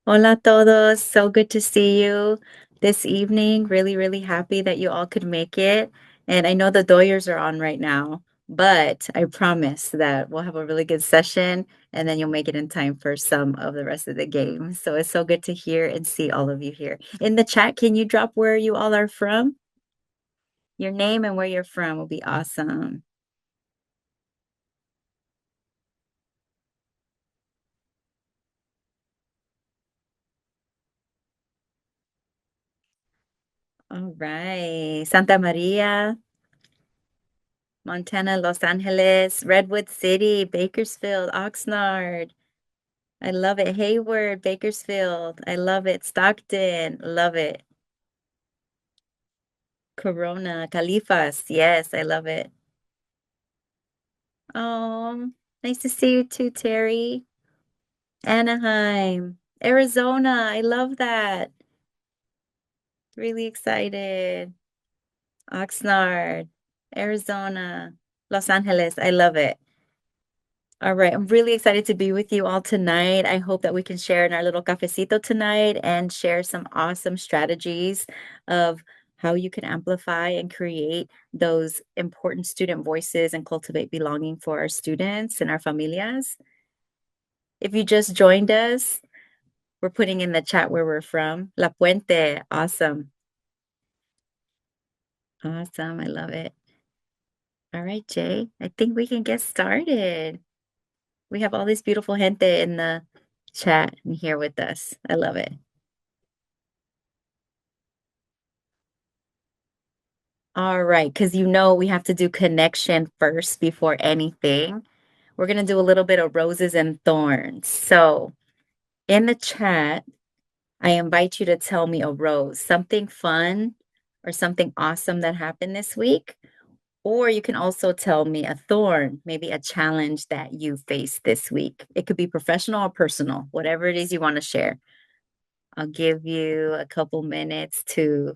Hola todos. So good to see you this evening. Really, really happy that you all could make it. And I know the Doyers are on right now, but I promise that we'll have a really good session and then you'll make it in time for some of the rest of the game. So it's so good to hear and see all of you here. In the chat, can you drop where you all are from? Your name and where you're from will be awesome. All right. Santa Maria, Montana, Los Angeles, Redwood City, Bakersfield, Oxnard. I love it. Hayward, Bakersfield. I love it. Stockton. Love it. Corona, Califas. Yes, I love it. Oh, nice to see you too, Terry. Anaheim, Arizona. I love that. Really excited. Oxnard, Arizona, Los Angeles. I love it. All right. I'm really excited to be with you all tonight. I hope that we can share in our little cafecito tonight and share some awesome strategies of how you can amplify and create those important student voices and cultivate belonging for our students and our familias. If you just joined us, we're putting in the chat where we're from. La Puente. Awesome. Awesome. I love it. All right, Jay. I think we can get started. We have all this beautiful gente in the chat and here with us. I love it. All right, because we have to do connection first before anything. We're going to do a little bit of roses and thorns. So, in the chat, I invite you to tell me a rose, something fun or something awesome that happened this week. Or you can also tell me a thorn, maybe a challenge that you faced this week. It could be professional or personal, whatever it is you want to share. I'll give you a couple minutes to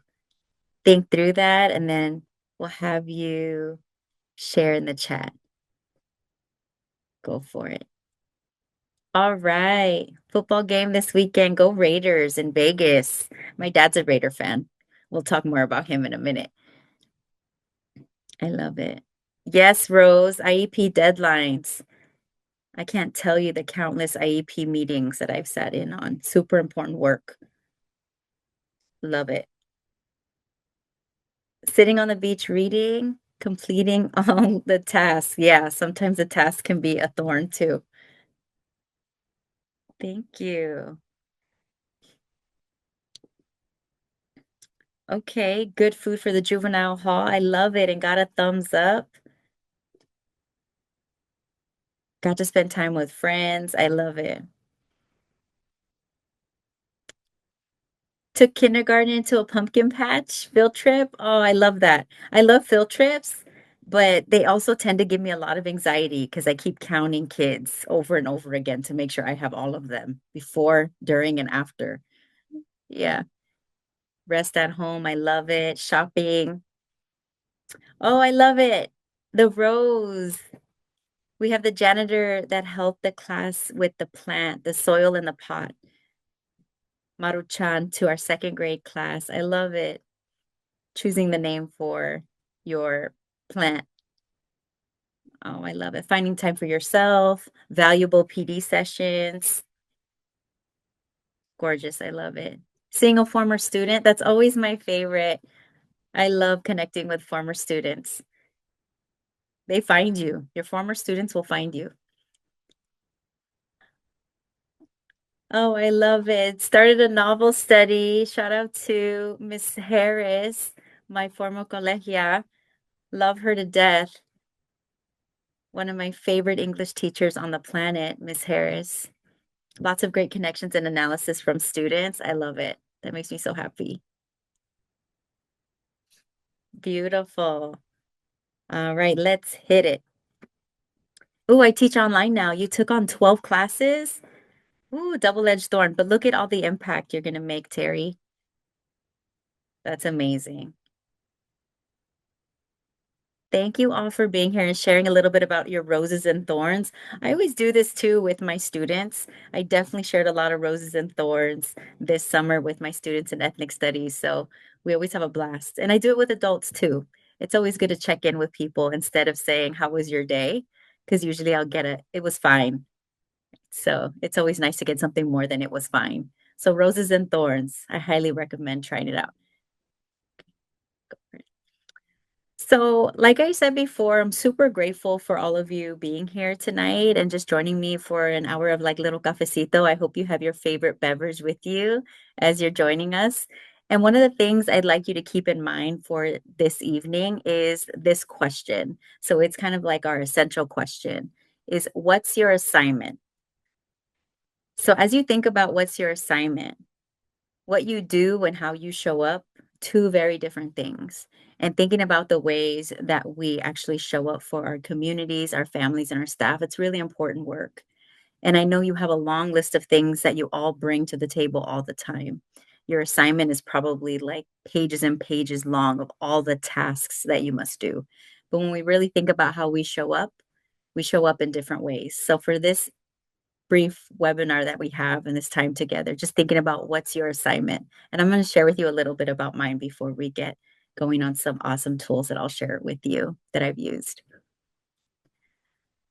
think through that, and then we'll have you share in the chat. Go for it. All right. Football game this weekend. Go Raiders in Vegas. My dad's a Raider fan. We'll talk more about him in a minute. I love it. Yes, Rose, IEP deadlines. I can't tell you the countless IEP meetings that I've sat in on. Super important work. Love it. Sitting on the beach reading, completing all the tasks. Yeah, sometimes the task can be a thorn too. Thank you. Okay, good food for the juvenile hall. I love it and got a thumbs up. Got to spend time with friends. I love it. Took kindergarten to a pumpkin patch field trip. Oh, I love that. I love field trips, but they also tend to give me a lot of anxiety because I keep counting kids over and over again to make sure I have all of them before, during, and after. Yeah. Rest at home. I love it. Shopping. Oh, I love it. The rose. We have the janitor that helped the class with the plant, the soil in the pot. Maruchan to our second grade class. I love it. Choosing the name for your plant. Oh, I love it. Finding time for yourself, valuable PD sessions. Gorgeous. I love it. Seeing a former student, that's always my favorite. I love connecting with former students. They find you. Your former students will find you. Oh, I love it. Started a novel study. Shout out to Miss Harris, my former colegia. Love her to death. One of my favorite English teachers on the planet, Miss Harris. Lots of great connections and analysis from students. I love it. That makes me so happy. Beautiful. All right, let's hit it. Oh, I teach online now. You took on 12 classes? Ooh, double-edged thorn. But look at all the impact you're going to make, Terry. That's amazing. Thank you all for being here and sharing a little bit about your roses and thorns. I always do this too with my students. I definitely shared a lot of roses and thorns this summer with my students in ethnic studies. So we always have a blast. And I do it with adults too. It's always good to check in with people instead of saying, "How was your day?" Because usually I'll get "It was fine." So it's always nice to get something more than "It was fine." So roses and thorns, I highly recommend trying it out. So, like I said before, I'm super grateful for all of you being here tonight and just joining me for an hour of like little cafecito. I hope you have your favorite beverage with you as you're joining us. And one of the things I'd like you to keep in mind for this evening is this question. So it's kind of like our essential question is what's your assignment? So as you think about what's your assignment, what you do and how you show up, two very different things. And thinking about the ways that we actually show up for our communities, our families, and our staff, it's really important work. And I know you have a long list of things that you all bring to the table all the time. Your assignment is probably like pages and pages long of all the tasks that you must do. But when we really think about how we show up in different ways. So for this brief webinar that we have in this time together, just thinking about what's your assignment. And I'm going to share with you a little bit about mine before we get going on some awesome tools that I'll share with you that I've used.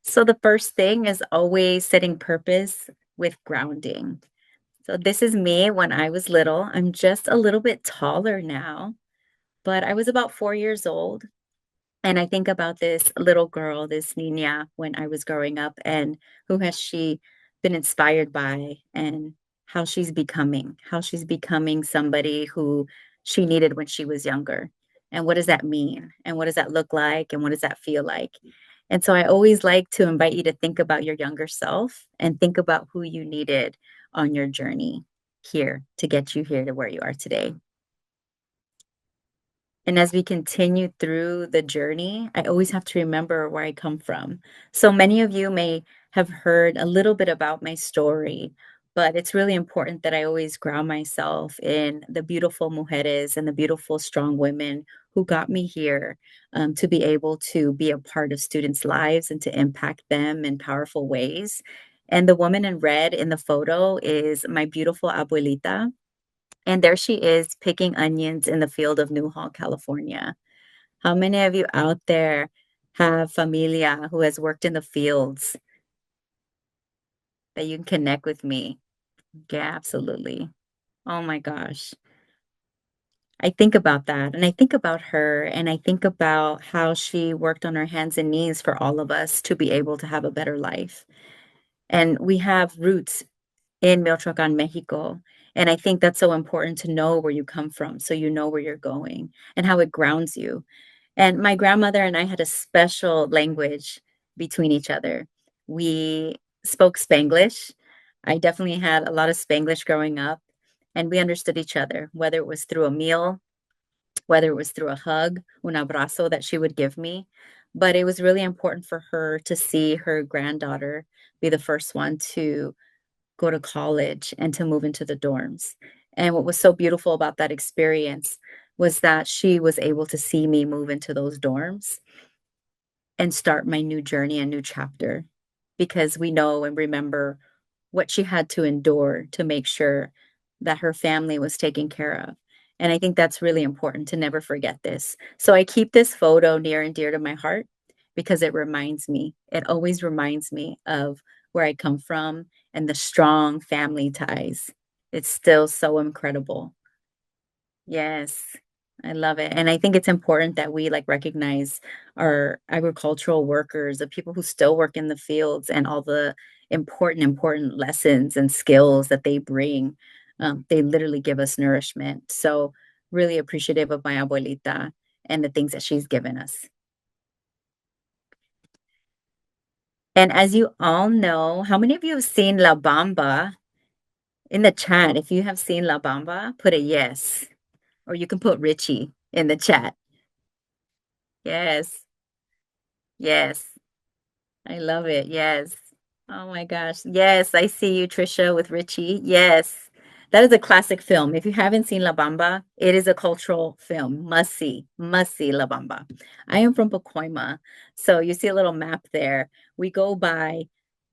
So the first thing is always setting purpose with grounding. So this is me when I was little. I'm just a little bit taller now, but I was about 4 years old. And I think about this little girl, this Nina, when I was growing up, and who has she been inspired by, and how she's becoming somebody who she needed when she was younger. And what does that mean? And what does that look like? And what does that feel like? And so I always like to invite you to think about your younger self and think about who you needed on your journey here to get you here to where you are today. And as we continue through the journey, I always have to remember where I come from. So many of you may have heard a little bit about my story, but it's really important that I always ground myself in the beautiful mujeres and the beautiful, strong women who got me here to be able to be a part of students' lives and to impact them in powerful ways. And the woman in red in the photo is my beautiful abuelita. And there she is picking onions in the field of Newhall, California. How many of you out there have familia who has worked in the fields that you can connect with me? Yeah, absolutely. Oh my gosh. I think about that and I think about her and I think about how she worked on her hands and knees for all of us to be able to have a better life. And we have roots in Michoacan, Mexico. And I think that's so important to know where you come from so you know where you're going and how it grounds you. And my grandmother and I had a special language between each other. We spoke Spanglish. I definitely had a lot of Spanglish growing up, and we understood each other, whether it was through a meal, whether it was through a hug, un abrazo that she would give me. But it was really important for her to see her granddaughter be the first one to go to college and to move into the dorms. And what was so beautiful about that experience was that she was able to see me move into those dorms and start my new journey, a new chapter, because we know and remember what she had to endure to make sure that her family was taken care of. And I think that's really important to never forget this. So I keep this photo near and dear to my heart because it always reminds me of where I come from and the strong family ties. It's still so incredible. Yes, I love it. And I think it's important that we like recognize our agricultural workers, the people who still work in the fields and all the important lessons and skills that they bring. They literally give us nourishment. So really appreciative of my abuelita and the things that she's given us. And as you all know, how many of you have seen La Bamba in the chat? If you have seen La Bamba, put a yes, or you can put Richie in the chat. Yes. Yes. I love it. Yes. Oh my gosh. Yes, I see you, Trisha, with Richie. Yes. That is a classic film. If you haven't seen La Bamba, it is a cultural film. Must see La Bamba. I am from Pacoima, so you see a little map there. We go by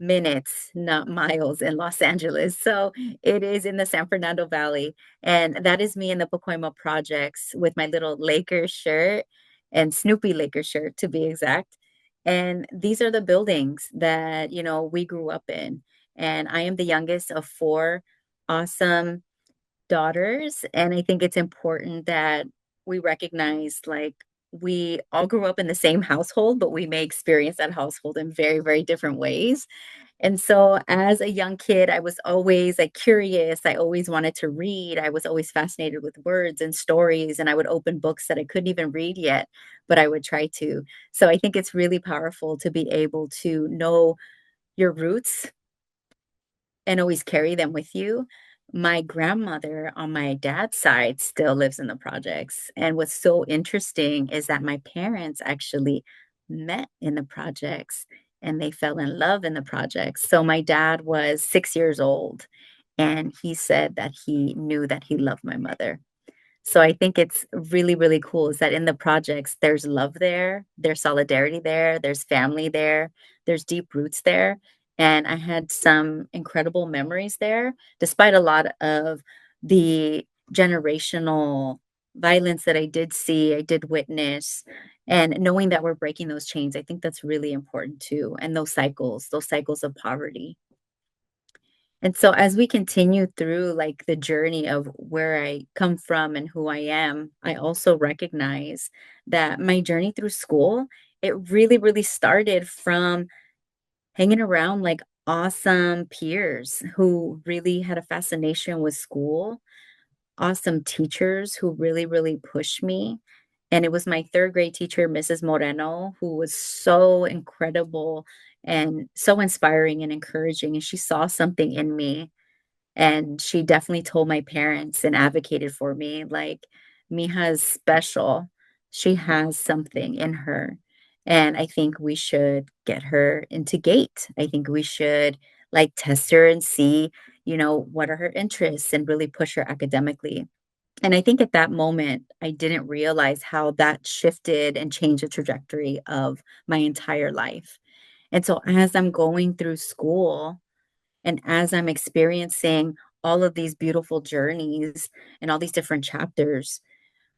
minutes, not miles in Los Angeles. So it is in the San Fernando Valley. And that is me in the Pacoima projects with my little Lakers shirt and Snoopy Lakers shirt to be exact. And these are the buildings that, we grew up in. And I am the youngest of four awesome daughters. And I think it's important that we recognize like we all grew up in the same household, but we may experience that household in very, very different ways. And so as a young kid, I was always like curious. I always wanted to read. I was always fascinated with words and stories, and I would open books that I couldn't even read yet, but I would try to. So I think it's really powerful to be able to know your roots and always carry them with you. My grandmother on my dad's side still lives in the projects. And what's so interesting is that my parents actually met in the projects and they fell in love in the projects. So my dad was 6 years old and he said that he knew that he loved my mother. So I think it's really, really cool is that in the projects, there's love there, there's solidarity there, there's family there, there's deep roots there. And I had some incredible memories there, despite a lot of the generational violence that I did see, I did witness. And knowing that we're breaking those chains, I think that's really important too. And those cycles of poverty. And so as we continue through like the journey of where I come from and who I am, I also recognize that my journey through school, it really, really started from hanging around like awesome peers who really had a fascination with school, awesome teachers who really, really pushed me. And it was my third grade teacher, Mrs. Moreno, who was so incredible and so inspiring and encouraging. And she saw something in me and she definitely told my parents and advocated for me, like, Mija's special. She has something in her. And I think we should get her into gate. I think we should like test her and see, what are her interests and really push her academically. And I think at that moment, I didn't realize how that shifted and changed the trajectory of my entire life. And so as I'm going through school, and as I'm experiencing all of these beautiful journeys and all these different chapters,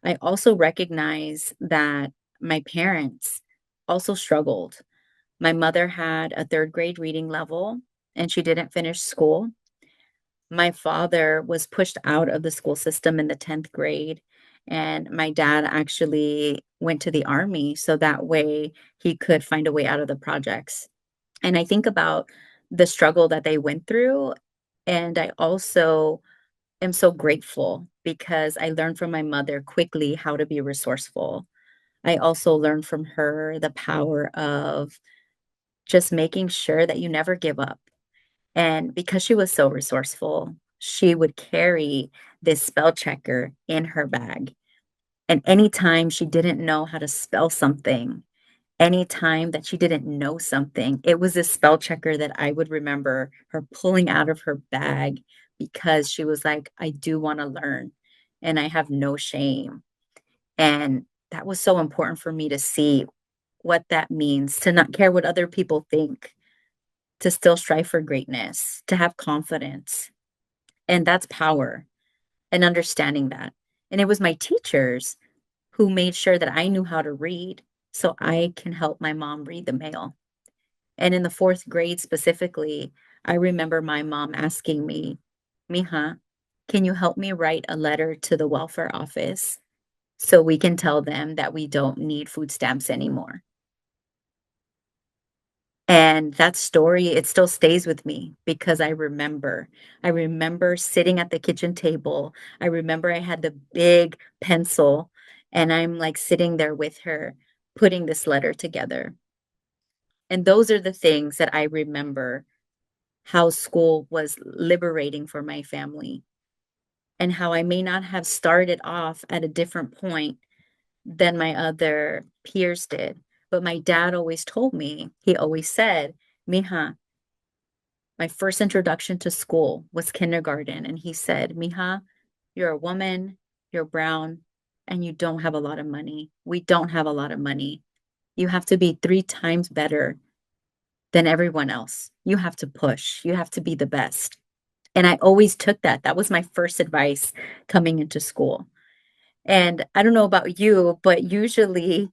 I also recognize that my parents also struggled. My mother had a third grade reading level and she didn't finish school. My father was pushed out of the school system in the 10th grade. And my dad actually went to the army so that way he could find a way out of the projects. And I think about the struggle that they went through. And I also am so grateful because I learned from my mother quickly how to be resourceful. I also learned from her the power of just making sure that you never give up. And because she was so resourceful, she would carry this spell checker in her bag. And anytime she didn't know how to spell something, anytime that she didn't know something, it was this spell checker that I would remember her pulling out of her bag because she was like, I do want to learn and I have no shame. And that was so important for me to see what that means to not care what other people think, to still strive for greatness, to have confidence. And that's power and understanding that. And it was my teachers who made sure that I knew how to read so I can help my mom read the mail. And in the fourth grade specifically, I remember my mom asking me, Mija, can you help me write a letter to the welfare office so we can tell them that we don't need food stamps anymore? And that story, it still stays with me because I remember. I remember sitting at the kitchen table. I remember I had the big pencil and I'm like sitting there with her, putting this letter together. And those are the things that I remember how school was liberating for my family and how I may not have started off at a different point than my other peers did. But my dad always told me, he always said, Mija, My first introduction to school was kindergarten, and he said, Mija, you're a woman, you're brown, and you don't have a lot of money. We don't have a lot of money. You have to be 3 times better than everyone else. You have to push. You have to be the best. And I always took that. That was my first advice coming into school. And I don't know about you, but usually,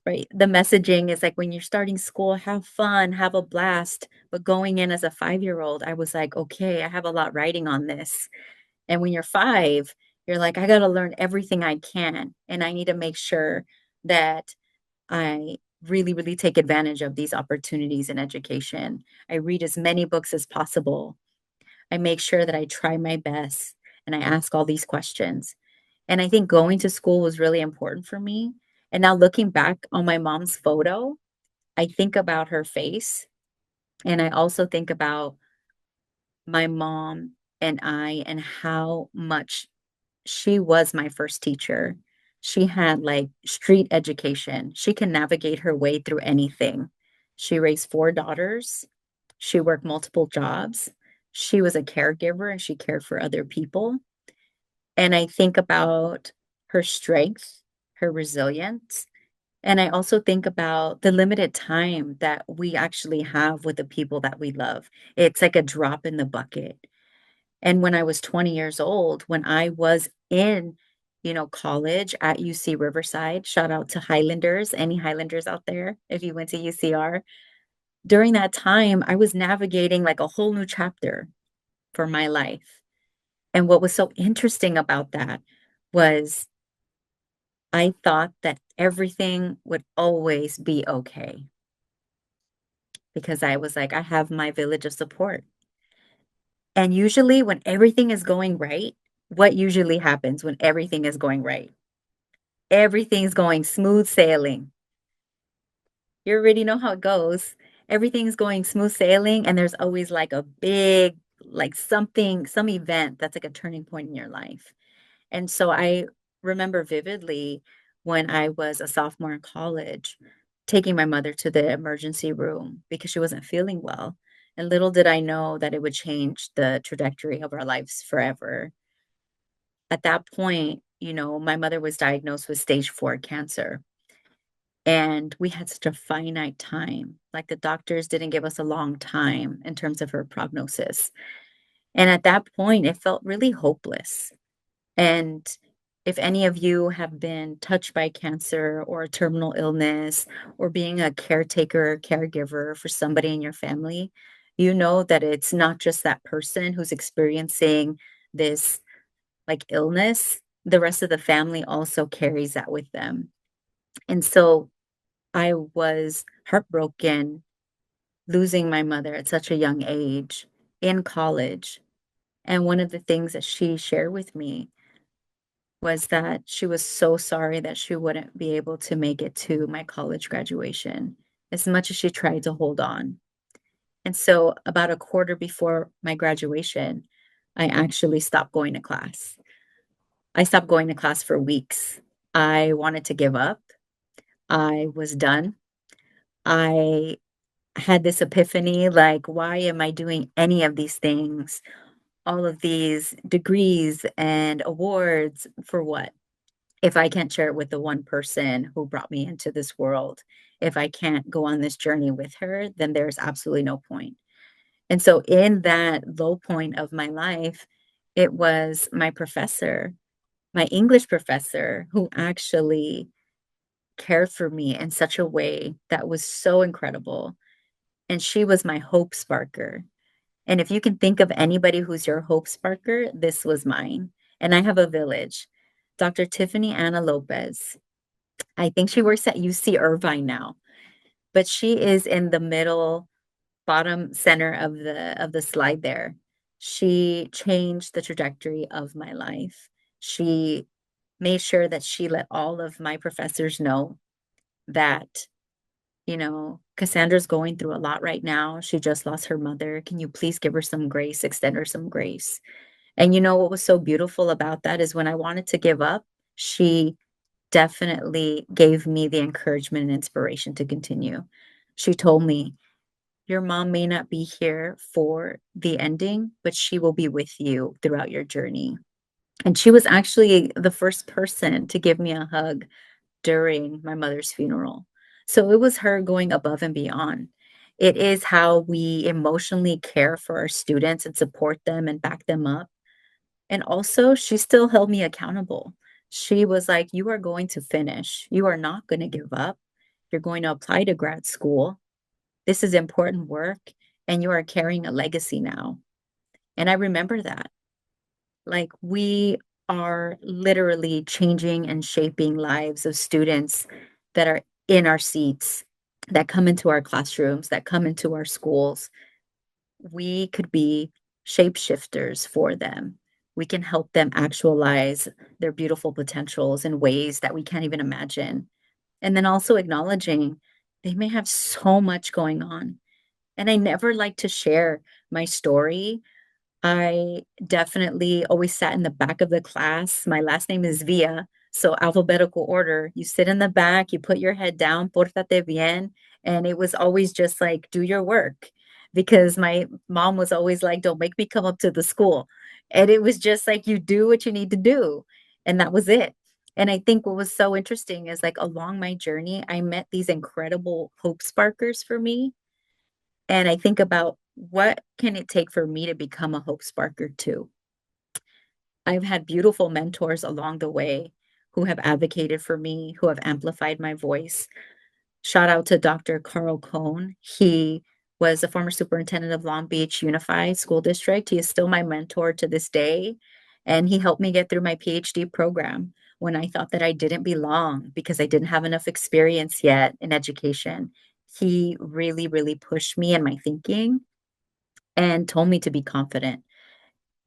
right, the messaging is like when you're starting school, have fun, have a blast. But going in as a 5-year-old, I was like, okay, I have a lot riding on this. And when you're 5, you're like, I got to learn everything I can. And I need to make sure that I really, really take advantage of these opportunities in education. I read as many books as possible. I make sure that I try my best and I ask all these questions. And I think going to school was really important for me. And now looking back on my mom's photo, I think about her face and I also think about my mom and I and how much she was my first teacher. She had like street education. She can navigate her way through anything. She raised 4 daughters. She worked multiple jobs. She was a caregiver and she cared for other people. And I think about her strength, her resilience. And I also think about the limited time that we actually have with the people that we love. It's like a drop in the bucket. And when I was 20 years old, when I was in, college at UC Riverside, shout out to Highlanders, any Highlanders out there, if you went to UCR. During that time, I was navigating like a whole new chapter for my life. And what was so interesting about that was I thought that everything would always be okay because I was like, I have my village of support. And usually, when everything is going right, what usually happens when everything is going right? Everything's going smooth sailing. You already know how it goes. Everything's going smooth sailing, and there's always like a big, like something, some event that's like a turning point in your life. And so I remember vividly when I was a sophomore in college, taking my mother to the emergency room because she wasn't feeling well. And little did I know that it would change the trajectory of our lives forever. At that point, my mother was diagnosed with stage 4 cancer. And we had such a finite time. Like the doctors didn't give us a long time in terms of her prognosis. And at that point, it felt really hopeless. And if any of you have been touched by cancer or a terminal illness or being a caretaker, caregiver for somebody in your family, you know that it's not just that person who's experiencing this like illness. The rest of the family also carries that with them. And so I was heartbroken losing my mother at such a young age in college. And one of the things that she shared with me was that she was so sorry that she wouldn't be able to make it to my college graduation as much as she tried to hold on. And so, about a quarter before my graduation, I actually stopped going to class. I stopped going to class for weeks. I wanted to give up. I was done. I had this epiphany like, why am I doing any of these things? All of these degrees and awards for what? If I can't share it with the one person who brought me into this world, if I can't go on this journey with her, then there's absolutely no point. And so, in that low point of my life, it was my professor, my English professor, who actually cared for me in such a way that was so incredible. And she was my hope sparker. And if you can think of anybody who's your hope sparker, this was mine. And I have a village. Dr. Tiffany Anna Lopez. I think she works at UC Irvine now, but she is in the middle bottom center of the slide there. She changed the trajectory of my life. She made sure that she let all of my professors know that, Cassandra's going through a lot right now. She just lost her mother. Can you please give her some grace, extend her some grace? And you know what was so beautiful about that is when I wanted to give up, she definitely gave me the encouragement and inspiration to continue. She told me, Your mom may not be here for the ending, but she will be with you throughout your journey. And she was actually the first person to give me a hug during my mother's funeral. So it was her going above and beyond. It is how we emotionally care for our students and support them and back them up. And also, she still held me accountable. She was like, "You are going to finish. You are not going to give up. You're going to apply to grad school. This is important work, and you are carrying a legacy now." And I remember that. Like, we are literally changing and shaping lives of students that are in our seats, that come into our classrooms, that come into our schools. We could be shapeshifters for them. We can help them actualize their beautiful potentials in ways that we can't even imagine. And then also acknowledging they may have so much going on. And I never like to share my story. I definitely always sat in the back of the class. My last name is Villa, so alphabetical order. You sit in the back, you put your head down, pórtate bien, and it was always just like, do your work, because my mom was always like, don't make me come up to the school. And it was just like, you do what you need to do. And that was it. And I think what was so interesting is like along my journey, I met these incredible hope sparkers for me, and I think about what can it take for me to become a hope sparker too? I've had beautiful mentors along the way who have advocated for me, who have amplified my voice. Shout out to Dr. Carl Cohn. He was a former superintendent of Long Beach Unified School District. He is still my mentor to this day. And he helped me get through my PhD program when I thought that I didn't belong because I didn't have enough experience yet in education. He really, really pushed me in my thinking and told me to be confident.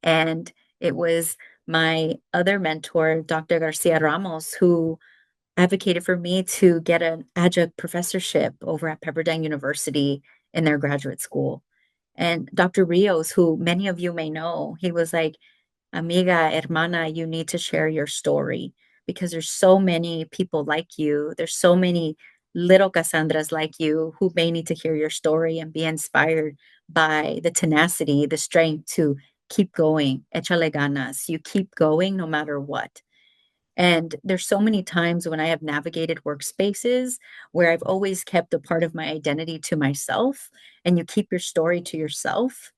And it was my other mentor, Dr. Garcia Ramos, who advocated for me to get an adjunct professorship over at Pepperdine University in their graduate school. And Dr. Rios, who many of you may know, he was like, Amiga, hermana, you need to share your story because there's so many people like you. There's so many little Cassandras like you who may need to hear your story and be inspired by the tenacity, the strength to keep going. Échale ganas. You keep going no matter what. And there's so many times when I have navigated workspaces where I've always kept a part of my identity to myself, and you keep your story to yourself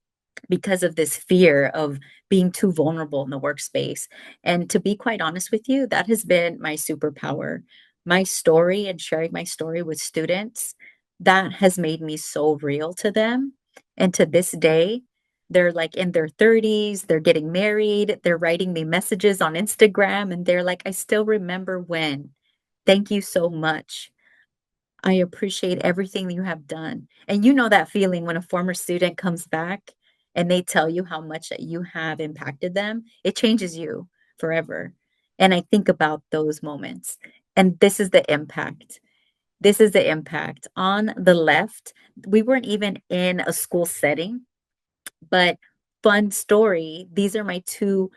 because of this fear of being too vulnerable in the workspace. And to be quite honest with you, that has been my superpower. My story and sharing my story with students, that has made me so real to them. And to this day, they're like in their 30s, they're getting married, they're writing me messages on Instagram, and they're like, I still remember when. Thank you so much. I appreciate everything you have done. And you know that feeling when a former student comes back and they tell you how much that you have impacted them, it changes you forever. And I think about those moments. And this is the impact. This is the impact. On the left, we weren't even in a school setting, but fun story. These are my two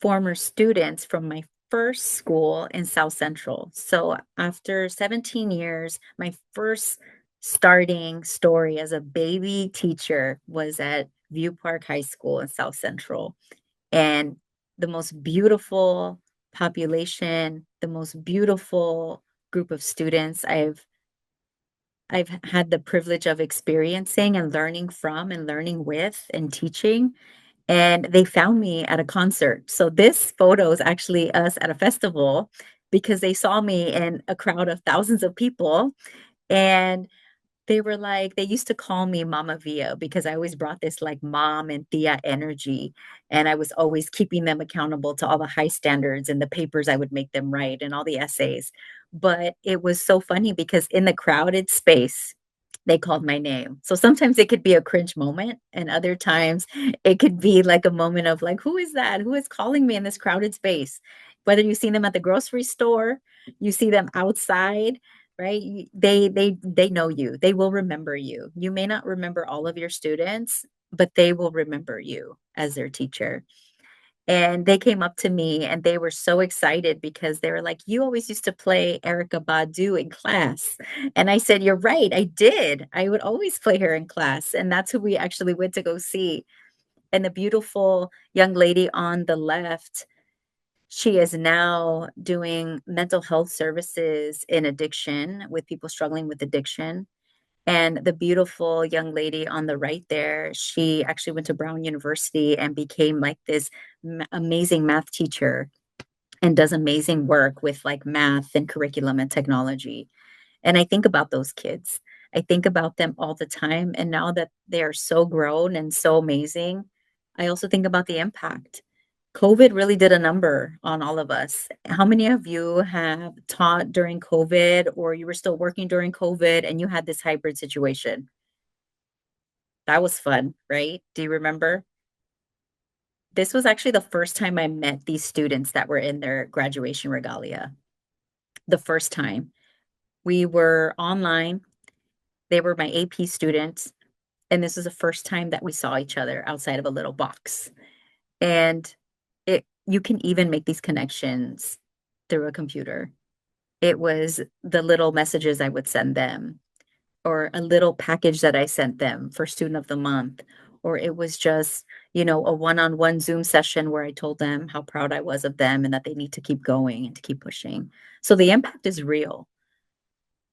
former students from my first school in South Central. So after 17 years, my first starting story as a baby teacher was at View Park High School in South Central. And the most beautiful population, the most beautiful group of students I've had the privilege of experiencing and learning from and learning with and teaching, and they found me at a concert. So this photo is actually us at a festival because they saw me in a crowd of thousands of people, and they were like, they used to call me Mama Via because I always brought this like mom and tia energy. And I was always keeping them accountable to all the high standards and the papers I would make them write and all the essays. But it was so funny because in the crowded space, they called my name. So sometimes it could be a cringe moment, and other times it could be like a moment of like, who is that? Who is calling me in this crowded space? Whether you see them at the grocery store, you see them outside, right? They know you. They will remember you. You may not remember all of your students, but they will remember you as their teacher. And they came up to me and they were so excited because they were like, "You always used to play Erica Badu in class." And I said, "You're right, I did. I would always play her in class." And that's who we actually went to go see. And the beautiful young lady on the left, she is now doing mental health services in addiction with people struggling with addiction. And the beautiful young lady on the right there, she actually went to Brown University and became like this amazing math teacher and does amazing work with like math and curriculum and technology. And I think about those kids. I think about them all the time. And now that they are so grown and so amazing, I also think about the impact. COVID really did a number on all of us. How many of you have taught during COVID or you were still working during COVID and you had this hybrid situation? That was fun, right? Do you remember? This was actually the first time I met these students that were in their graduation regalia. The first time. We were online. They were my AP students. And this is the first time that we saw each other outside of a little box. And it you can even make these connections through a computer. It was the little messages I would send them, or a little package that I sent them for student of the month, or it was just, a one-on-one Zoom session where I told them how proud I was of them and that they need to keep going and to keep pushing. So the impact is real.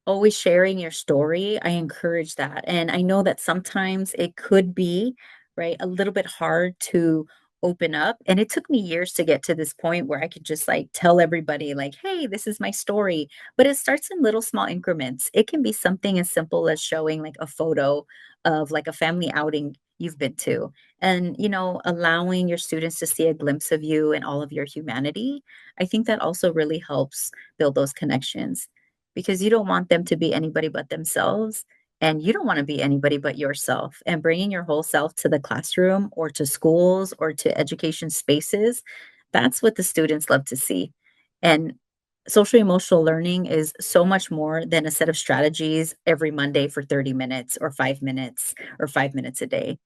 Always sharing your story, I encourage that, and I know that sometimes it could be, right, a little bit hard to open up, and it took me years to get to this point where I could just, like, tell everybody, like, "Hey, this is my story," but it starts in little small increments. It can be something as simple as showing, like, a photo of, like, a family outing you've been to, and, allowing your students to see a glimpse of you and all of your humanity. I think that also really helps build those connections because you don't want them to be anybody but themselves, and you don't want to be anybody but yourself. And bringing your whole self to the classroom or to schools or to education spaces, that's what the students love to see. And social emotional learning is so much more than a set of strategies every Monday for 30 minutes or 5 minutes or 5 minutes a day.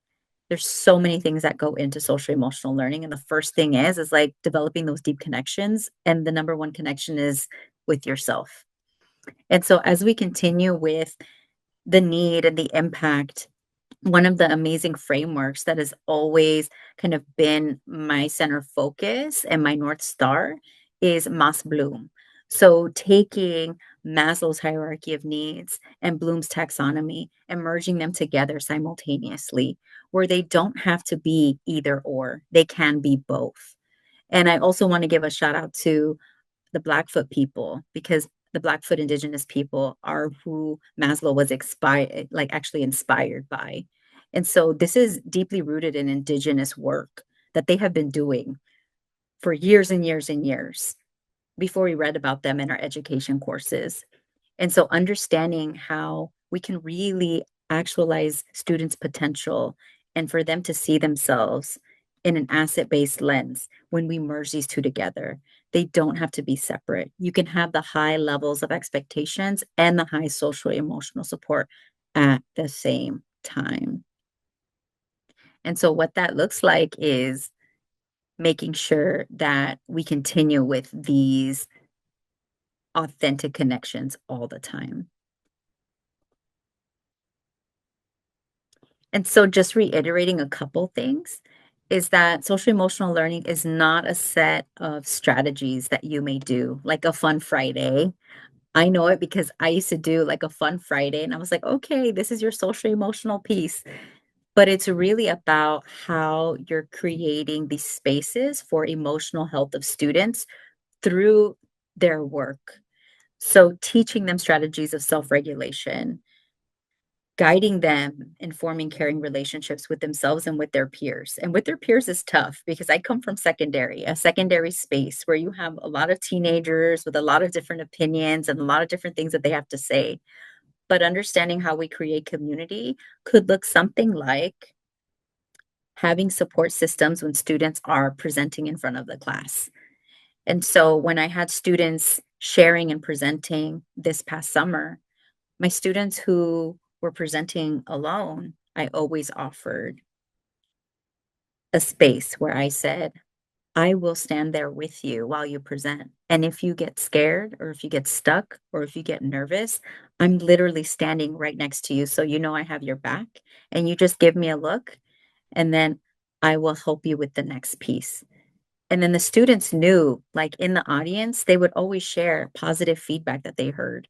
There's so many things that go into social emotional learning. And the first thing is like developing those deep connections. And the number one connection is with yourself. And so as we continue with the need and the impact, one of the amazing frameworks that has always kind of been my center focus and my North Star is Moss Bloom. So taking Maslow's hierarchy of needs and Bloom's taxonomy and merging them together simultaneously, where they don't have to be either or, they can be both. And I also want to give a shout out to the Blackfoot people because the Blackfoot indigenous people are who Maslow was actually inspired by. And so this is deeply rooted in indigenous work that they have been doing for years and years and years before we read about them in our education courses. And so understanding how we can really actualize students' potential and for them to see themselves in an asset-based lens when we merge these two together. They don't have to be separate. You can have the high levels of expectations and the high social emotional support at the same time. And so what that looks like is making sure that we continue with these authentic connections all the time. And so just reiterating a couple things is that social emotional learning is not a set of strategies that you may do, like a fun Friday. I know it because I used to do like a fun Friday and I was like, okay, this is your social emotional piece. But it's really about how you're creating these spaces for emotional health of students through their work. So teaching them strategies of self regulation, guiding them in forming caring relationships with themselves and with their peers. And with their peers is tough because I come from secondary, a secondary space where you have a lot of teenagers with a lot of different opinions and a lot of different things that they have to say. But understanding how we create community could look something like having support systems when students are presenting in front of the class. And so when I had students sharing and presenting this past summer, my students who were presenting alone, I always offered a space where I said, I will stand there with you while you present. And if you get scared or if you get stuck or if you get nervous, I'm literally standing right next to you. So you know I have your back and you just give me a look and then I will help you with the next piece. And then the students knew, like in the audience, they would always share positive feedback that they heard.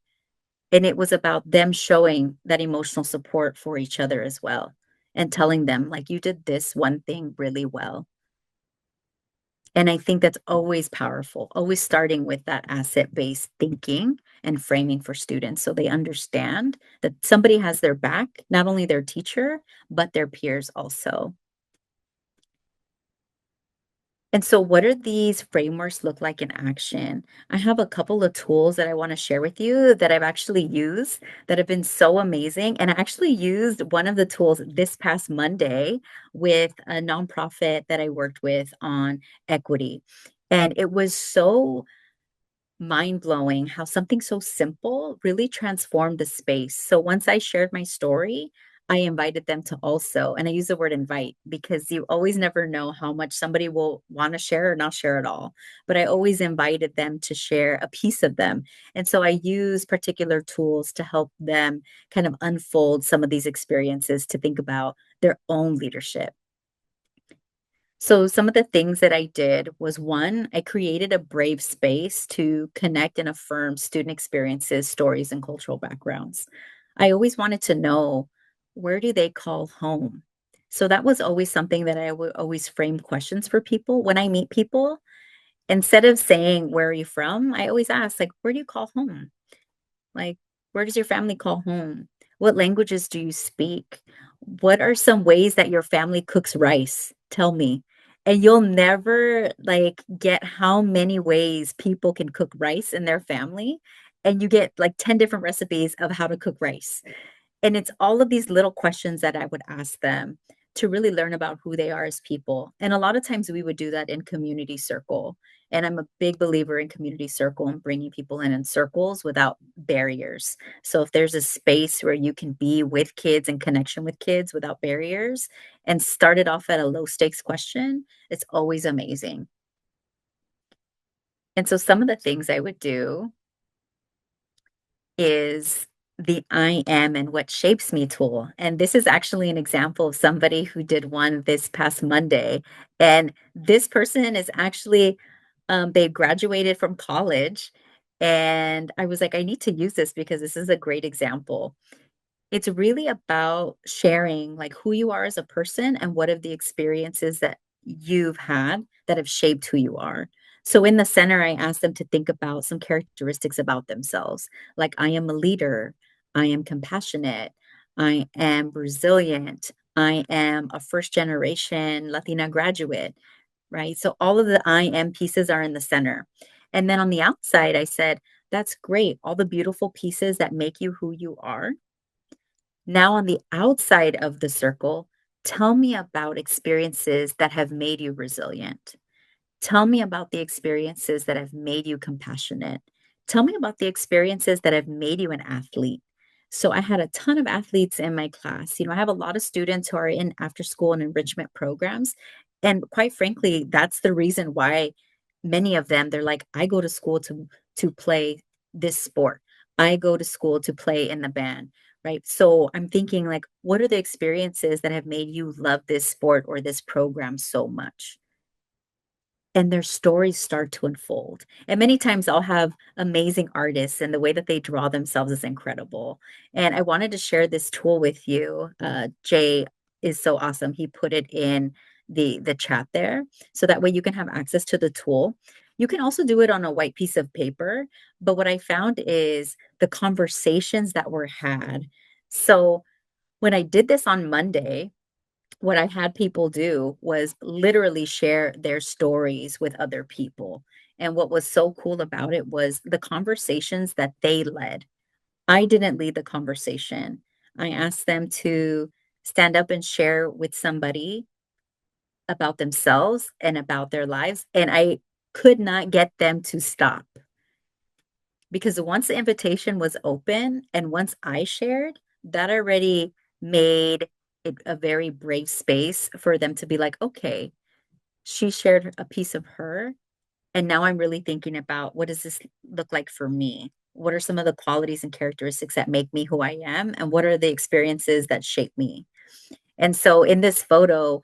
And it was about them showing that emotional support for each other as well and telling them, like, you did this one thing really well. And I think that's always powerful, always starting with that asset-based thinking and framing for students so they understand that somebody has their back, not only their teacher, but their peers also. And so, what do these frameworks look like in action? I have a couple of tools that I want to share with you that I've actually used that have been so amazing. And I actually used one of the tools this past Monday with a nonprofit that I worked with on equity. And it was so mind-blowing how something so simple really transformed the space. So once I shared my story, I invited them to also, and I use the word invite because you always never know how much somebody will want to share or not share at all. But I always invited them to share a piece of them. And so I use particular tools to help them kind of unfold some of these experiences to think about their own leadership. So some of the things that I did was one, I created a brave space to connect and affirm student experiences, stories, and cultural backgrounds. I always wanted to know, where do they call home? So that was always something that I would always frame questions for people when I meet people. Instead of saying, "Where are you from?" I always ask, like, "Where do you call home?" Like, where does your family call home? What languages do you speak? What are some ways that your family cooks rice? Tell me. And you'll never like get how many ways people can cook rice in their family. And you get like 10 different recipes of how to cook rice. And it's all of these little questions that I would ask them to really learn about who they are as people. And a lot of times we would do that in community circle. And I'm a big believer in community circle and bringing people in circles without barriers. So if there's a space where you can be with kids and connection with kids without barriers and start it off at a low stakes question, it's always amazing. And so some of the things I would do is the I am and what shapes me tool. And this is actually an example of somebody who did one this past Monday. And this person is actually, they graduated from college. And I was like, I need to use this because this is a great example. It's really about sharing, like, who you are as a person and what of the experiences that you've had that have shaped who you are. So in the center, I asked them to think about some characteristics about themselves, like, I am a leader, I am compassionate, I am resilient, I am a first generation Latina graduate, right? So all of the I am pieces are in the center. And then on the outside, I said, that's great. All the beautiful pieces that make you who you are. Now, on the outside of the circle, tell me about experiences that have made you resilient. Tell me about the experiences that have made you compassionate. Tell me about the experiences that have made you an athlete. So, I had a ton of athletes in my class. I have a lot of students who are in after school and enrichment programs. And quite frankly, that's the reason why many of them, they're like, I go to school to play this sport. I go to school to play in the band, right? So I'm thinking like, what are the experiences that have made you love this sport or this program so much? And their stories start to unfold. And many times I'll have amazing artists, and the way that they draw themselves is incredible. And I wanted to share this tool with you. Jay is so awesome. He put it in the chat there, so that way you can have access to the tool. You can also do it on a white piece of paper. But what I found is the conversations that were had. So when I did this on Monday, what I had people do was literally share their stories with other people. And what was so cool about it was the conversations that they led. I didn't lead the conversation. I asked them to stand up and share with somebody about themselves and about their lives. And I could not get them to stop because once the invitation was open and once I shared, that already made it a very brave space for them to be like, okay, she shared a piece of her. And now I'm really thinking about what does this look like for me? What are some of the qualities and characteristics that make me who I am? And what are the experiences that shape me? And so in this photo,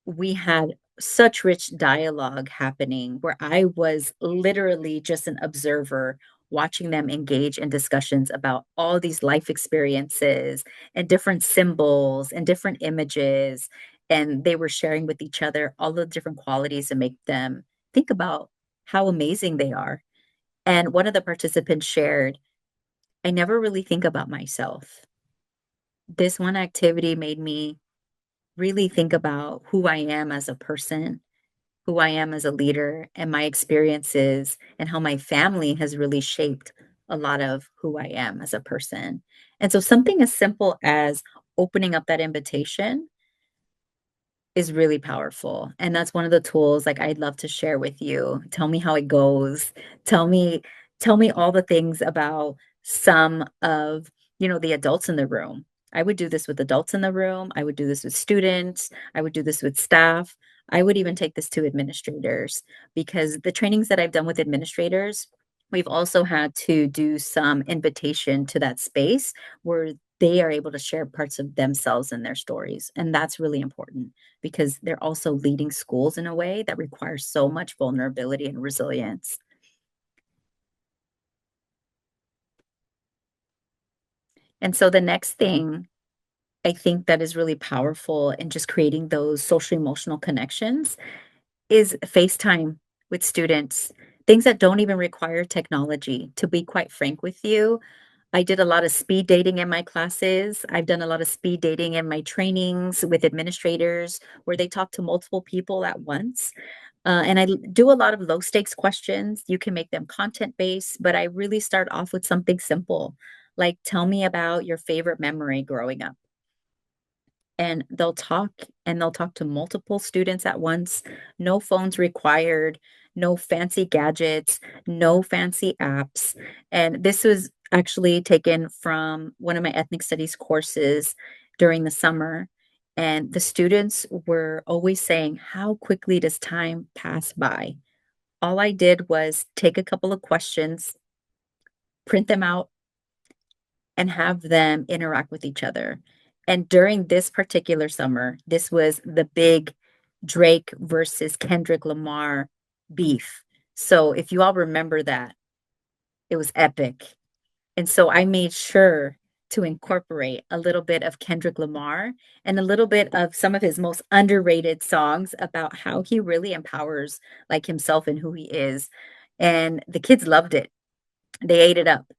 we had such rich dialogue happening where I was literally just an observer watching them engage in discussions about all these life experiences and different symbols and different images. And they were sharing with each other all the different qualities that make them think about how amazing they are. And one of the participants shared, I never really think about myself. This one activity made me really think about who I am as a person, who I am as a leader, and my experiences, and how my family has really shaped a lot of who I am as a person. And so, something as simple as opening up that invitation is really powerful. And that's one of the tools like I'd love to share with you. Tell me how it goes. Tell me tell me all the things about some of, the adults in the room. I would do this with adults in the room. I would do this with students. I would do this with staff. I would even take this to administrators because the trainings that I've done with administrators, we've also had to do some invitation to that space where they are able to share parts of themselves and their stories. And that's really important because they're also leading schools in a way that requires so much vulnerability and resilience. And so the next thing I think that is really powerful in just creating those social emotional connections is FaceTime with students, things that don't even require technology. To be quite frank with you, I did a lot of speed dating in my classes. I've done a lot of speed dating in my trainings with administrators where they talk to multiple people at once. And do a lot of low stakes questions. You can make them content based, but I really start off with something simple, like tell me about your favorite memory growing up. And they'll talk to multiple students at once. No phones required, no fancy gadgets, no fancy apps. And this was actually taken from one of my ethnic studies courses during the summer. And the students were always saying, how quickly does time pass by? All I did was take a couple of questions, print them out, and have them interact with each other. And during this particular summer, this was the big Drake versus Kendrick Lamar beef. So if you all remember that, it was epic. And so I made sure to incorporate a little bit of Kendrick Lamar and a little bit of some of his most underrated songs about how he really empowers like himself and who he is. And the kids loved it. They ate it up.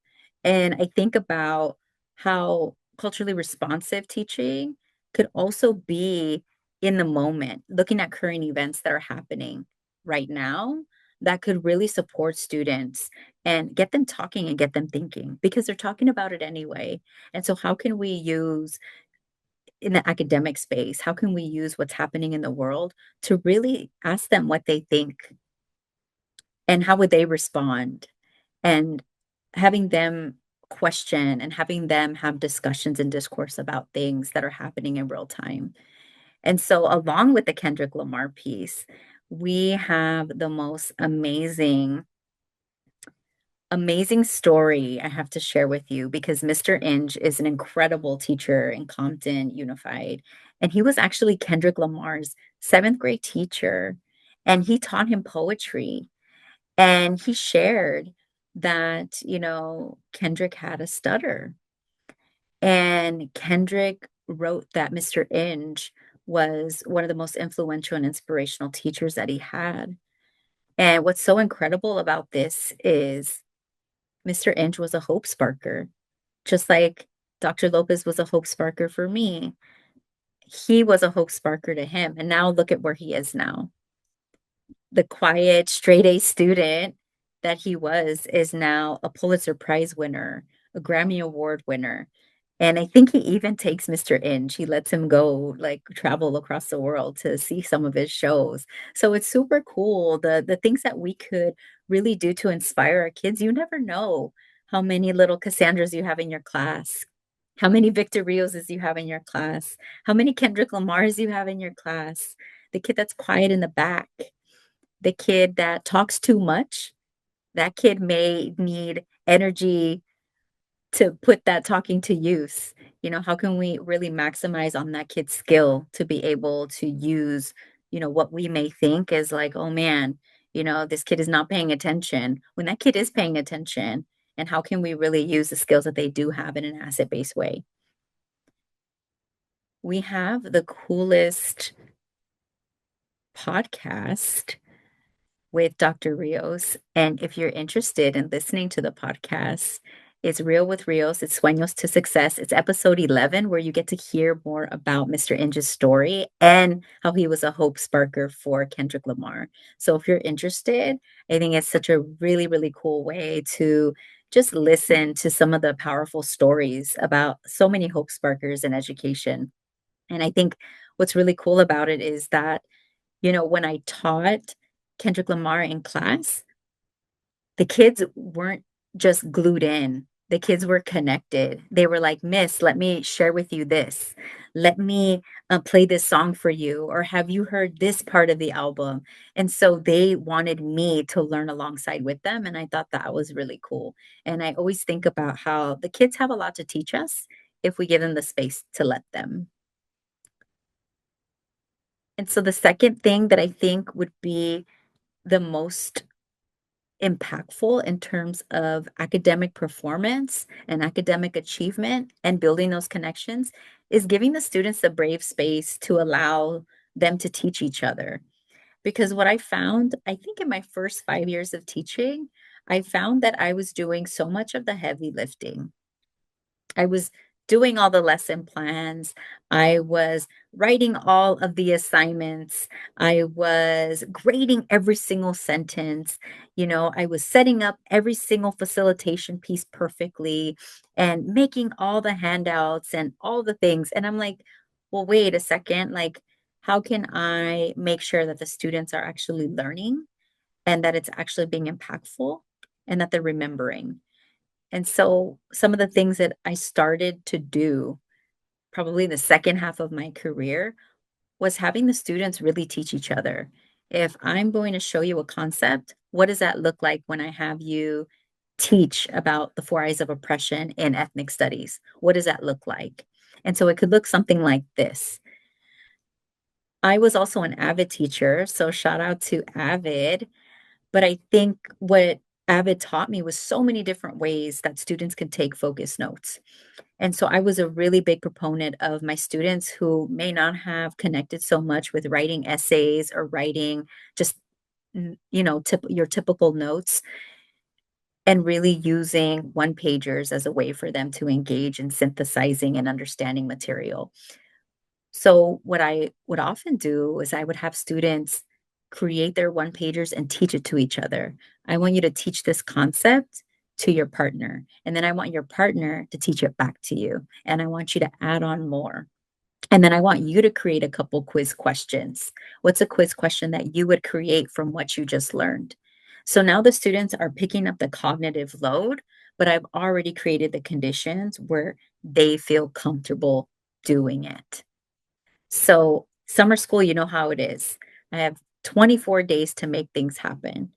And I think about how culturally responsive teaching could also be in the moment, looking at current events that are happening right now that could really support students and get them talking and get them thinking because they're talking about it anyway. And so, how can we use in the academic space, how can we use what's happening in the world to really ask them what they think and how would they respond? And having them question and having them have discussions and discourse about things that are happening in real time. And so, along with the Kendrick Lamar piece, we have the most amazing story I have to share with you because Mr. Inge is an incredible teacher in Compton Unified. And he was actually Kendrick Lamar's seventh grade teacher. And he taught him poetry. And he shared that, Kendrick had a stutter. And Kendrick wrote that Mr. Inge was one of the most influential and inspirational teachers that he had. And what's so incredible about this is Mr. Inge was a hope sparker, just like Dr. Lopez was a hope sparker for me. He was a hope sparker to him. And now look at where he is now. The quiet, straight A student that he was is now a Pulitzer Prize winner, a Grammy Award winner. And I think he even takes Mr. Inge. He lets him go like travel across the world to see some of his shows. So it's super cool. The things that we could really do to inspire our kids. You never know how many little Cassandras you have in your class, how many Victor Rioses you have in your class, how many Kendrick Lamars you have in your class. the kid that's quiet in the back, the kid that talks too much. That kid may need energy to put that talking to use. How can we really maximize on that kid's skill to be able to use, what we may think is like, oh man, this kid is not paying attention when that kid is paying attention. And how can we really use the skills that they do have in an asset based way? We have the coolest podcast with Dr. Rios. And if you're interested in listening to the podcast, it's Real with Rios. It's Sueños to Success. It's episode 11, where you get to hear more about Mr. Inge's story and how he was a hope sparker for Kendrick Lamar. So if you're interested, I think it's such a really, really cool way to just listen to some of the powerful stories about so many hope sparkers in education. And I think what's really cool about it is that when I taught Kendrick Lamar in class, the kids weren't just glued in. The kids were connected. They were like, Miss, let me share with you this. Let me play this song for you. Or have you heard this part of the album? And so they wanted me to learn alongside with them. And I thought that was really cool. And I always think about how the kids have a lot to teach us if we give them the space to let them. And so the second thing that I think would be the most impactful in terms of academic performance and academic achievement and building those connections is giving the students the brave space to allow them to teach each other. Because what I found, I think in my first 5 years of teaching, I found that I was doing so much of the heavy lifting. I was doing all the lesson plans. I was writing all of the assignments. I was grading every single sentence. I was setting up every single facilitation piece perfectly and making all the handouts and all the things. And I'm like, well, wait a second. Like, how can I make sure that the students are actually learning and that it's actually being impactful and that they're remembering? And so some of the things that I started to do probably the second half of my career was having the students really teach each other. If I'm going to show you a concept, what does that look like when I have you teach about the four eyes of oppression in ethnic studies? What does that look like? And so it could look something like this. I was also an Avid teacher, so shout out to Avid. But I think what Avid taught me was so many different ways that students can take focus notes. And so I was a really big proponent of my students who may not have connected so much with writing essays or writing just, your typical notes, and really using one pagers as a way for them to engage in synthesizing and understanding material. So what I would often do is I would have students create their one pagers and teach it to each other. I want you to teach this concept to your partner, and then I want your partner to teach it back to you, and I want you to add on more. And then I want you to create a couple quiz questions. What's a quiz question that you would create from what you just learned? So now the students are picking up the cognitive load, but I've already created the conditions where they feel comfortable doing it. So, summer school, you know how it is. I have 24 days to make things happen.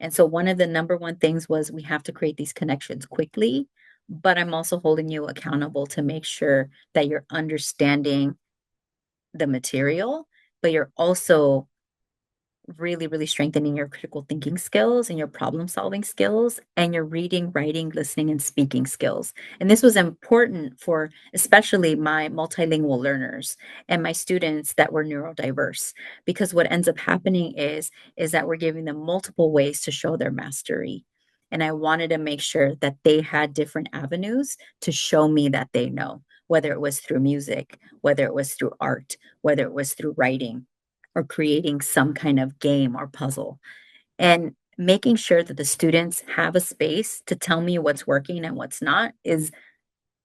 And so, one of the number one things was we have to create these connections quickly, but I'm also holding you accountable to make sure that you're understanding the material, but you're also really, really strengthening your critical thinking skills and your problem solving skills and your reading, writing, listening, and speaking skills. And this was important for especially my multilingual learners and my students that were neurodiverse, because what ends up happening is that we're giving them multiple ways to show their mastery. And I wanted to make sure that they had different avenues to show me that they know, whether it was through music, whether it was through art, whether it was through writing or creating some kind of game or puzzle, and making sure that the students have a space to tell me what's working and what's not is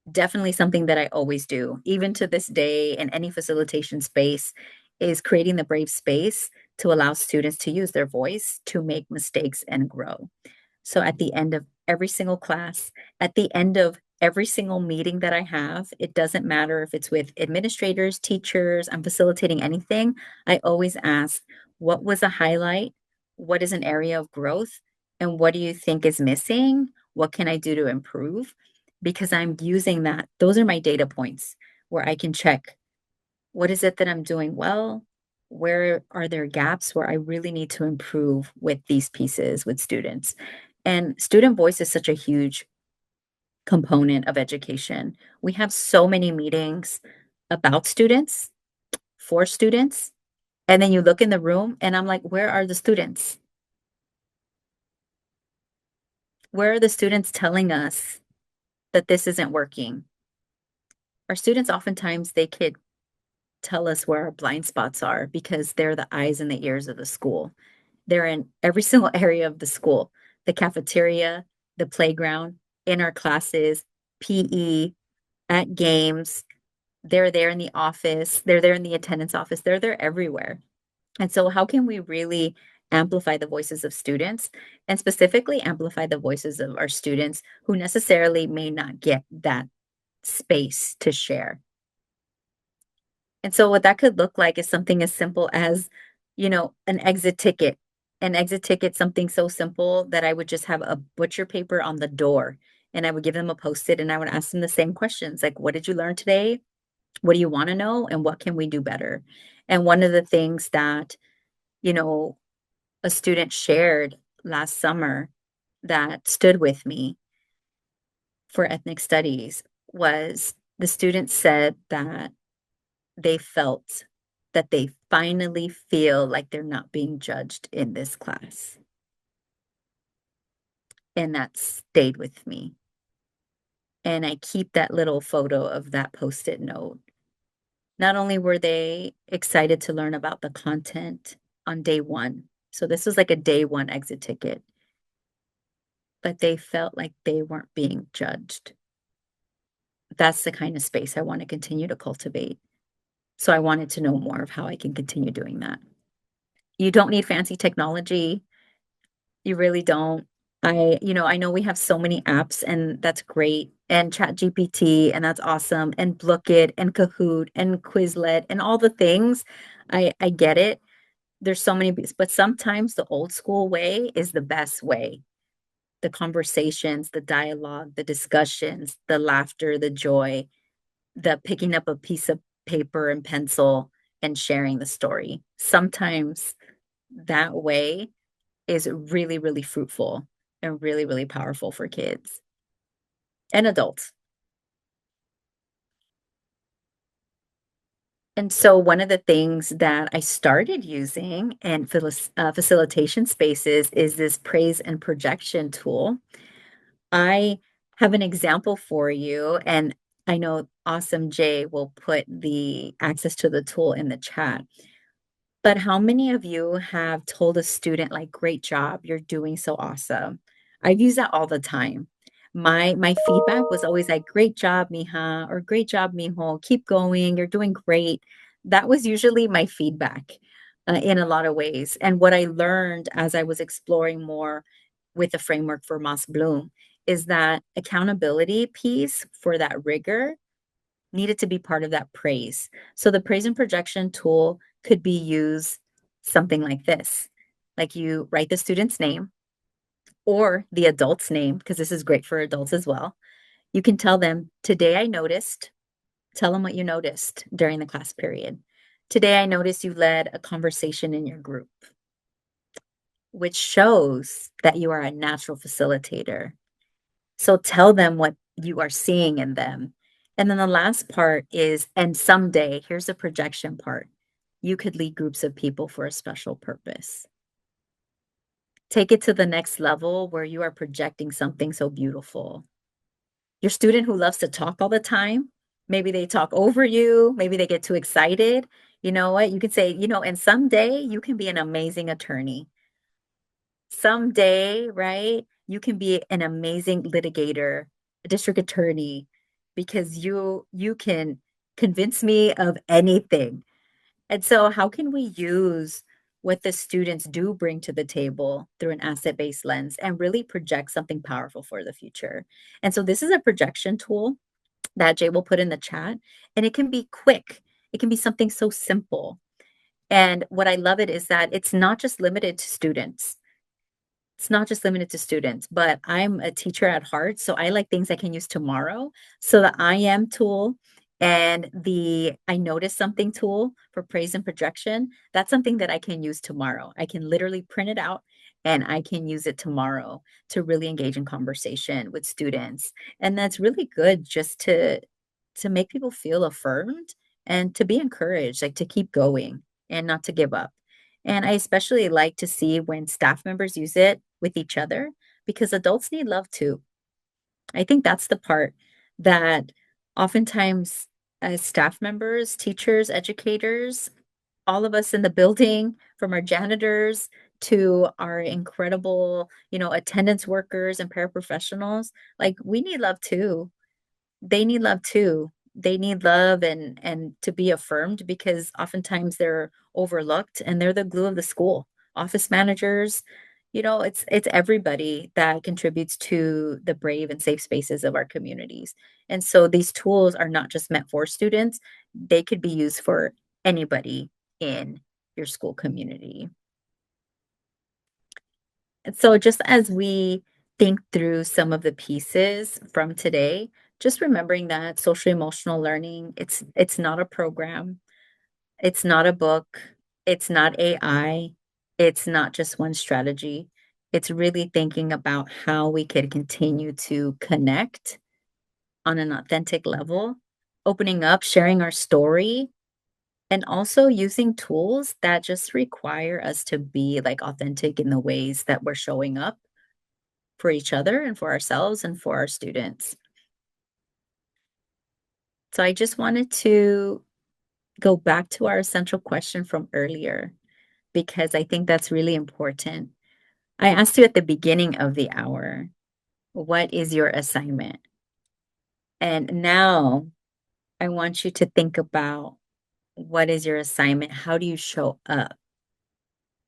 definitely something that I always do. Even to this day, in any facilitation space, is creating the brave space to allow students to use their voice to make mistakes and grow. So at the end of every single class, at the end of every single meeting that I have, it doesn't matter if it's with administrators, teachers, I'm facilitating anything, I always ask, what was a highlight? What is an area of growth? And what do you think is missing? What can I do to improve? Because I'm using that. Those are my data points where I can check what is it that I'm doing well? Where are there gaps where I really need to improve with these pieces with students? And student voice is such a huge component of education. We have so many meetings about students, for students, and then you look in the room and I'm like, where are the students? Where are the students telling us that this isn't working? Our students oftentimes they could tell us where our blind spots are because they're the eyes and the ears of the school. They're in every single area of the school, the cafeteria, the playground, in our classes, PE, at games. They're there in the office. They're there in the attendance office. They're there everywhere. And so, how can we really amplify the voices of students and specifically amplify the voices of our students who necessarily may not get that space to share? And so what that could look like is something as simple as, an exit ticket. An exit ticket, something so simple that I would just have a butcher paper on the door and I would give them a post-it and I would ask them the same questions like, what did you learn today? What do you want to know? And what can we do better? And one of the things that, you know, a student shared last summer that stood with me for ethnic studies was the student said that they felt that they finally feel like they're not being judged in this class. And that stayed with me. And I keep that little photo of that post-it note. Not only were they excited to learn about the content on day one, so this was like a day one exit ticket, but they felt like they weren't being judged. That's the kind of space I want to continue to cultivate. So I wanted to know more of how I can continue doing that. You don't need fancy technology. You really don't. I know we have so many apps and that's great. And ChatGPT and that's awesome. And Blookit and Kahoot and Quizlet and all the things. I get it. There's so many, but sometimes the old school way is the best way. The conversations, the dialogue, the discussions, the laughter, the joy, the picking up a piece of paper and pencil and sharing the story. Sometimes that way is really, really fruitful and really, really powerful for kids and adults. And so, one of the things that I started using in facilitation spaces is this praise and projection tool. I have an example for you, and I know Awesome Jay will put the access to the tool in the chat. But how many of you have told a student like, "Great job, you're doing so awesome." I've used that all the time. My feedback was always like, "Great job, mija," or "Great job, mijo, keep going, you're doing great." That was usually my feedback, in a lot of ways. And what I learned as I was exploring more with the framework for Moss Bloom is that accountability piece for that rigor needed to be part of that praise. So the praise and projection tool could be used something like this. Like you write the student's name or the adult's name, because this is great for adults as well. You can tell them, today I noticed, tell them what you noticed during the class period. Today I noticed you led a conversation in your group, which shows that you are a natural facilitator. So tell them what you are seeing in them. And then the last part is, and someday, here's the projection part. You could lead groups of people for a special purpose. Take it to the next level where you are projecting something so beautiful. Your student who loves to talk all the time, maybe they talk over you, maybe they get too excited. You know what? You can say, and someday you can be an amazing attorney. Someday, right, you can be an amazing litigator, a district attorney, because you can convince me of anything. And so how can we use what the students do bring to the table through an asset-based lens and really project something powerful for the future. And so this is a projection tool that Jay will put in the chat, and it can be quick. It can be something so simple. And what I love it is that it's not just limited to students. It's not just limited to students, but I'm a teacher at heart, so I like things I can use tomorrow. So the I am tool and the I notice something tool for praise and projection, that's something that I can use tomorrow. I can literally print it out and I can use it tomorrow to really engage in conversation with students. And that's really good just to make people feel affirmed and to be encouraged, like to keep going and not to give up. And I especially like to see when staff members use it with each other because adults need love too. I think that's the part that oftentimes as staff members, teachers, educators, all of us in the building, from our janitors to our incredible, attendance workers and paraprofessionals, like we need love too. They need love too. They need love and to be affirmed because oftentimes they're overlooked and they're the glue of the school. Office managers, it's everybody that contributes to the brave and safe spaces of our communities. And so these tools are not just meant for students, they could be used for anybody in your school community. And so just as we think through some of the pieces from today, just remembering that social emotional learning, it's not a program, it's not a book, it's not AI, it's not just one strategy. It's really thinking about how we could continue to connect on an authentic level, opening up, sharing our story, and also using tools that just require us to be like authentic in the ways that we're showing up for each other and for ourselves and for our students. So I just wanted to go back to our essential question from earlier because I think that's really important. I asked you at the beginning of the hour, what is your assignment? And now I want you to think about what is your assignment? How do you show up?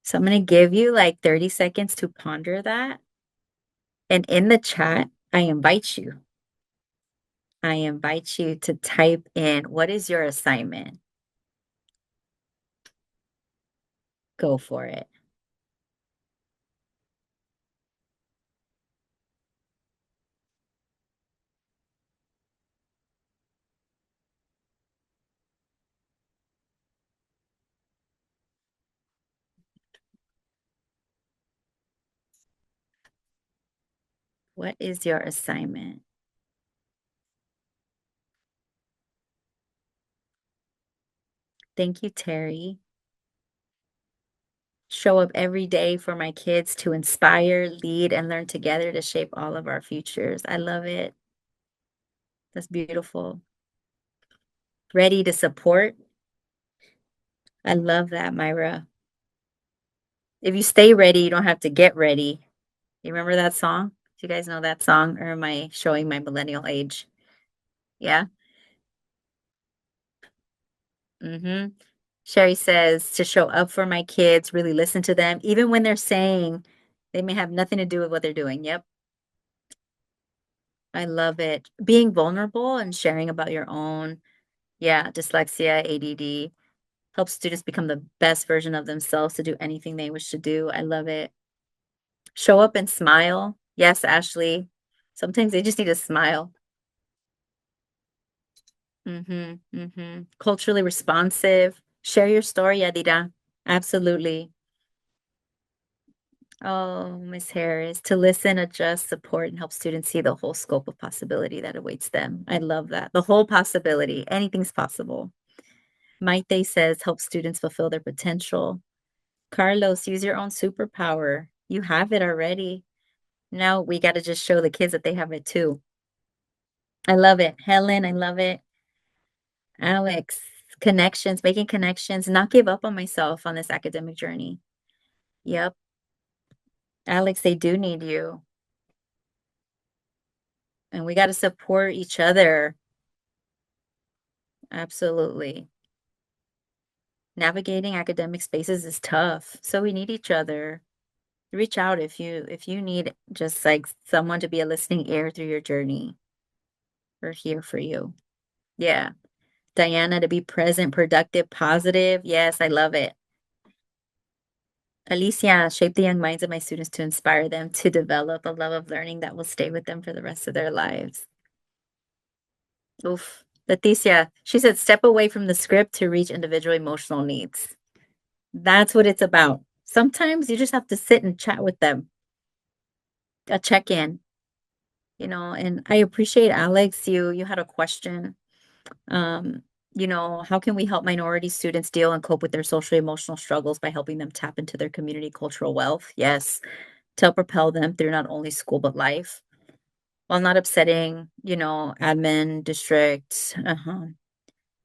So I'm going to give you like 30 seconds to ponder that. And in the chat, I invite you to type in what is your assignment? Go for it. What is your assignment? Thank you, Terry. Show up every day for my kids to inspire, lead, and learn together to shape all of our futures. I love it. That's beautiful. Ready to support. I love that, Myra. If you stay ready, you don't have to get ready. You remember that song? Do you guys know that song? Or am I showing my millennial age? Yeah. Mm-hmm. Sherry says to show up for my kids, really listen to them, even when they're saying they may have nothing to do with what they're doing. Yep. I love it. Being vulnerable and sharing about your own, yeah, dyslexia, ADD helps students become the best version of themselves to do anything they wish to do. I love it. Show up and smile. Yes, Ashley. Sometimes they just need a smile. Culturally responsive. Share your story, Adira. Absolutely. Oh, Miss Harris, to listen, adjust, support, and help students see the whole scope of possibility that awaits them. I love that. The whole possibility. Anything's possible. Maite says, help students fulfill their potential. Carlos, use your own superpower. You have it already. Now we got to just show the kids that they have it too. I love it. Helen, I love it. Alex, connections, making connections, not give up on myself on this academic journey. Yep. Alex, they do need you. And we got to support each other. Absolutely. navigating academic spaces is tough. So we need each other. Reach out if you need just like someone to be a listening ear through your journey. We're here for you. Yeah. Diana, to be present, productive, positive. Yes, I love it. Alicia, shape the young minds of my students to inspire them to develop a love of learning that will stay with them for the rest of their lives. Oof. Leticia, she said, step away from the script to reach individual emotional needs. That's what it's about. Sometimes you just have to sit and chat with them, a check in, and I appreciate Alex, you had a question. Um, how can we help minority students deal and cope with their social emotional struggles by helping them tap into their community cultural wealth? Yes, to help propel them through not only school but life while not upsetting, admin, district,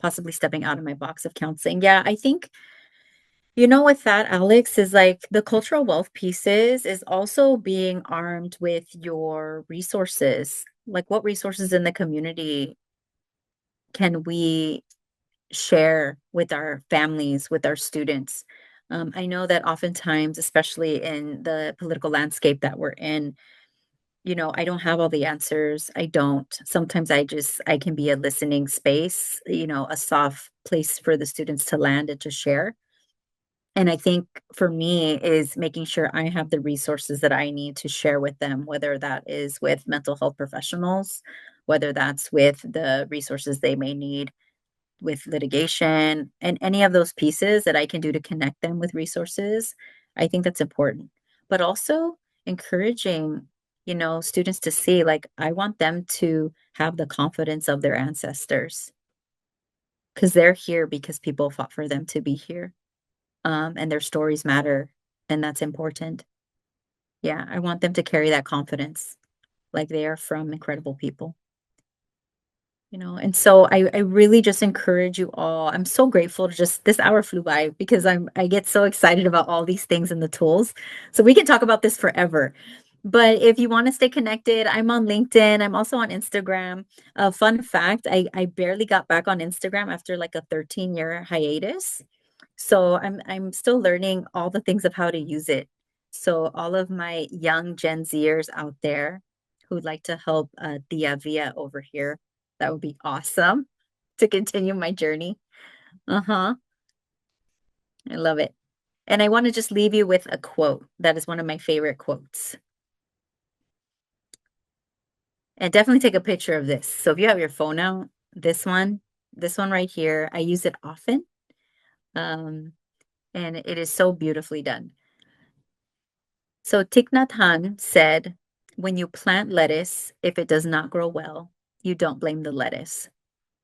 possibly stepping out of my box of counseling. Yeah, I think, with that, Alex, is like the cultural wealth pieces is also being armed with your resources. Like, what resources in the community can we share with our families, with our students? I know that oftentimes, especially in the political landscape that we're in, I don't have all the answers. I don't. Sometimes I can be a listening space, a soft place for the students to land and to share. And I think for me is making sure I have the resources that I need to share with them, whether that is with mental health professionals, whether that's with the resources they may need with litigation and any of those pieces that I can do to connect them with resources. I think that's important. But also encouraging, students to see like I want them to have the confidence of their ancestors because they're here because people fought for them to be here. And their stories matter, and that's important. Yeah, I want them to carry that confidence like they are from incredible people. And so I really just encourage you all. I'm so grateful to just this hour flew by because I get so excited about all these things and the tools. So we can talk about this forever. But if you want to stay connected, I'm on LinkedIn. I'm also on Instagram. Fun fact, I barely got back on Instagram after like a 13-year hiatus. So I'm still learning all the things of how to use it. So all of my young Gen Zers out there who'd like to help Dia Via over here, that would be awesome to continue my journey. Uh-huh. I love it. And I want to just leave you with a quote that is one of my favorite quotes. And definitely take a picture of this. So if you have your phone out, this one right here, I use it often. Um, and it is so beautifully done. So Thich Nhat Hanh said, when you plant lettuce, if it does not grow well, you don't blame the lettuce.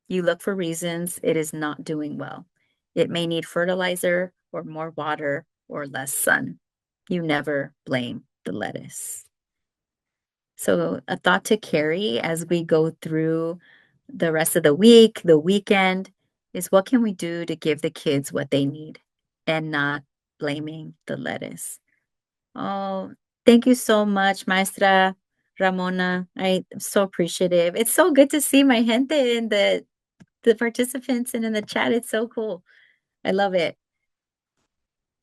You look for reasons it is not doing well. It may need fertilizer or more water or less sun. You never blame the lettuce. So, a thought to carry as we go through the rest of the week, the weekend, is what can we do to give the kids what they need and not blaming the lettuce? Oh, thank you so much, Maestra Ramona. I'm so appreciative. It's so good to see my gente in the participants and in the chat. It's so cool. I love it.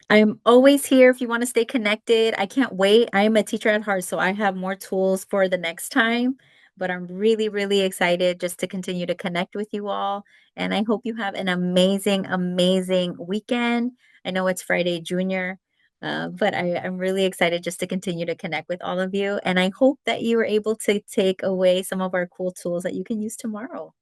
I'm always here if you want to stay connected. I can't wait. I am a teacher at heart, so I have more tools for the next time. But I'm really, really excited just to continue to connect with you all. And I hope you have an amazing, amazing weekend. I know it's Friday Junior, but I'm really excited just to continue to connect with all of you. And I hope that you were able to take away some of our cool tools that you can use tomorrow.